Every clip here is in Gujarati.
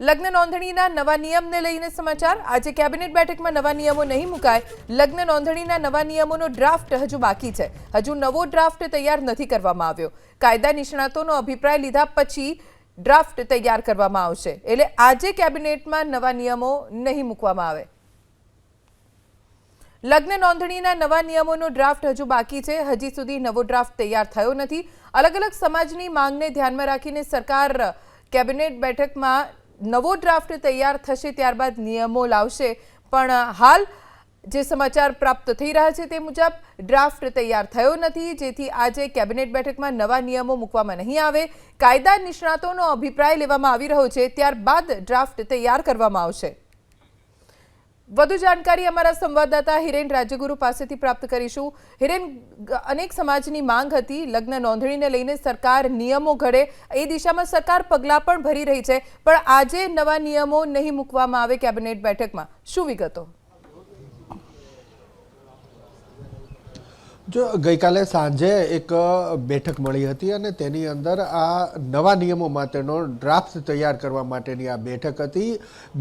લગ્ન નોંધણીના નવા નિયમને લઈને સમાચાર। આજે કેબિનેટ બેઠકમાં નવા નિયમો નહીં મુકાય। લગ્ન નોંધણીના નવા નિયમોનો ડ્રાફ્ટ હજુ બાકી છે। હજુ નવો ડ્રાફ્ટ તૈયાર નથી કરવામાં આવ્યો। કાયદા નિષ્ણાતોનો અભિપ્રાય લીધા પછી ડ્રાફ્ટ તૈયાર કરવામાં આવશે। એટલે આજે કેબિનેટમાં નવા નિયમો નહીં મૂકવામાં આવે। લગ્ન નોંધણીના નવા નિયમોનો ડ્રાફ્ટ હજુ બાકી છે। હજી સુધી નવો ડ્રાફ્ટ તૈયાર થયો નથી। અલગ અલગ સમાજની માંગને ધ્યાનમાં રાખીને સરકાર કેબિનેટ બેઠકમાં નવો ડ્રાફ્ટ તૈયાર થશે ત્યારબાદ નિયમો લાવશે। પણ હાલ જે સમાચાર પ્રાપ્ત થઈ રહ્યા છે તે મુજબ ડ્રાફ્ટ તૈયાર થયો નથી, જેથી આજે કેબિનેટ બેઠકમાં નવા નિયમો મૂકવામાં નહીં આવે। કાયદા નિષ્ણાતોનો અભિપ્રાય લેવામાં આવી રહ્યો છે, ત્યારબાદ ડ્રાફ્ટ તૈયાર કરવામાં આવશે। વધુ જાણકારી અમારા સંવાદદાતા હિરેન રાજ્યગુરુ પાસેથી પ્રાપ્ત કરીશું। હિરેન, અનેક સમાજની માંગ હતી લગ્ન નોંધણીને લઈને સરકાર નિયમો ઘડે, એ દિશામાં સરકાર પગલાં પણ ભરી રહી છે, પણ આજે નવા નિયમો નહીં મૂકવામાં આવે કેબિનેટ બેઠકમાં, શું વિગતો? જો ગઈકાલે સાંજે એક બેઠક મળી હતી અને તેની અંદર આ નવા નિયમો માટેનો ડ્રાફ્ટ તૈયાર કરવા માટેની આ બેઠક હતી।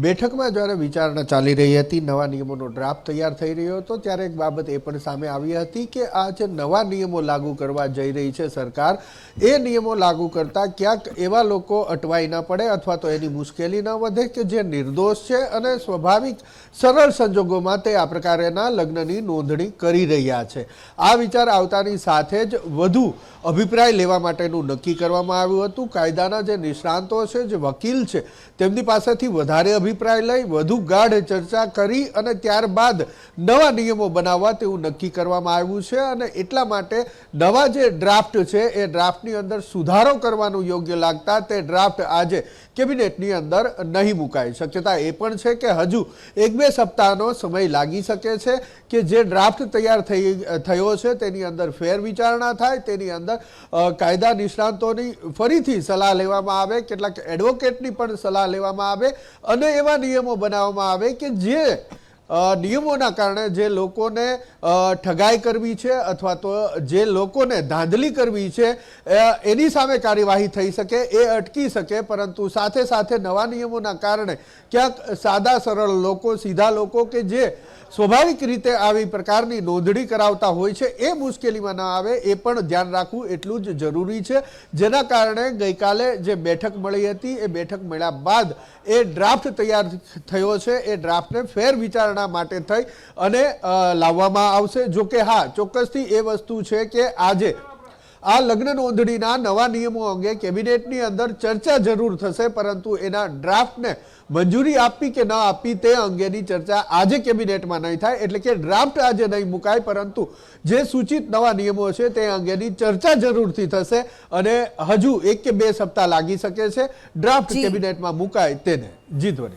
બેઠકમાં જ્યારે વિચારણા ચાલી રહી હતી, નવા નિયમોનો ડ્રાફ્ટ તૈયાર થઈ રહ્યો હતો, ત્યારે એક બાબત એ પણ સામે આવી હતી કે આ જે નવા નિયમો લાગુ કરવા જઈ રહી છે સરકાર, એ નિયમો લાગુ કરતા ક્યાંક એવા લોકો અટવાઈ ન પડે અથવા તો એની મુશ્કેલી ન વધે કે જે નિર્દોષ છે અને સ્વાભાવિક સરળ સંજોગોમાં તે આ પ્રકારના લગ્નની નોંધણી કરી રહ્યા છે। આ વિચાર આવતાની સાથે જ વધુ અભિપ્રાય લેવા માટેનું નક્કી કરવામાં આવ્યું હતું। કાયદાના જે નિષ્ણાંતો છે, જે વકીલ છે, તેમની પાસેથી વધારે અભિપ્રાય લઈ વધુ ગાઢ ચર્ચા કરી અને ત્યારબાદ નવા નિયમો બનાવવા તેવું નક્કી કરવામાં આવ્યું છે। અને એટલા માટે નવા જે ડ્રાફ્ટ છે એ ડ્રાફ્ટની અંદર સુધારો કરવાનું યોગ્ય લાગતા તે ડ્રાફ્ટ આજે કેબિનેટની અંદર નહીં મુકાય। શક્યતા એ પણ છે કે હજુ 1-2 સપ્તાહનો સમય લાગી શકે છે કે જે ડ્રાફ્ટ તૈયાર થયો છે તેની અંદર ફેર વિચારણા થાય, તેની અંદર કાયદા નિષ્ણાંતોની ફરીથી સલાહ લેવામાં આવે, કેટલાક એડવોકેટની પણ સલાહ લેવામાં આવે અને એવા નિયમો બનાવવામાં આવે કે જે નિયમોના કારણે જે લોકોને ઠગાઈ કરવી છે અથવા તો જે લોકોને ધાંધલી કરવી છે એની સામે કાર્યવાહી થઈ શકે, એ અટકી શકે। પરંતુ સાથે સાથે નવા નિયમોના કારણે ક્યાંક સાદા સરળ લોકો, સીધા લોકો કે જે સ્વાભાવિક રીતે આવી પ્રકારની નોંધણી કરાવતા હોય છે એ મુશ્કેલીમાં ન આવે, એ પણ ધ્યાન રાખવું એટલું જ જરૂરી છે। જેના કારણે ગઈકાલે જે બેઠક મળી હતી એ બેઠક મળ્યા બાદ એ ડ્રાફ્ટ તૈયાર થયો છે, એ ડ્રાફ્ટને ફેર વિચારણા માટે થઈ અને લાવવામાં આવશે। જોકે હા, ચોક્કસથી એ વસ્તુ છે કે આજે આ લગ્ન નોંધણીના નવા નિયમો અંગે કેબિનેટની અંદર ચર્ચા જરૂર થશે, પરંતુ એના ડ્રાફ્ટને મંજૂરી આપવી કે ન આપવી તે અંગેની ચર્ચા આજે કેબિનેટમાં નહીં થાય। એટલે કે ડ્રાફ્ટ આજે નહીં મુકાય, પરંતુ જે સૂચિત નવા નિયમો છે તે અંગેની ચર્ચા જરૂરથી થશે અને હજુ 1 કે 2 સપ્તાહ લાગી શકે છે ડ્રાફ્ટ કેબિનેટમાં મુકાય તેને। જી ધ્વની।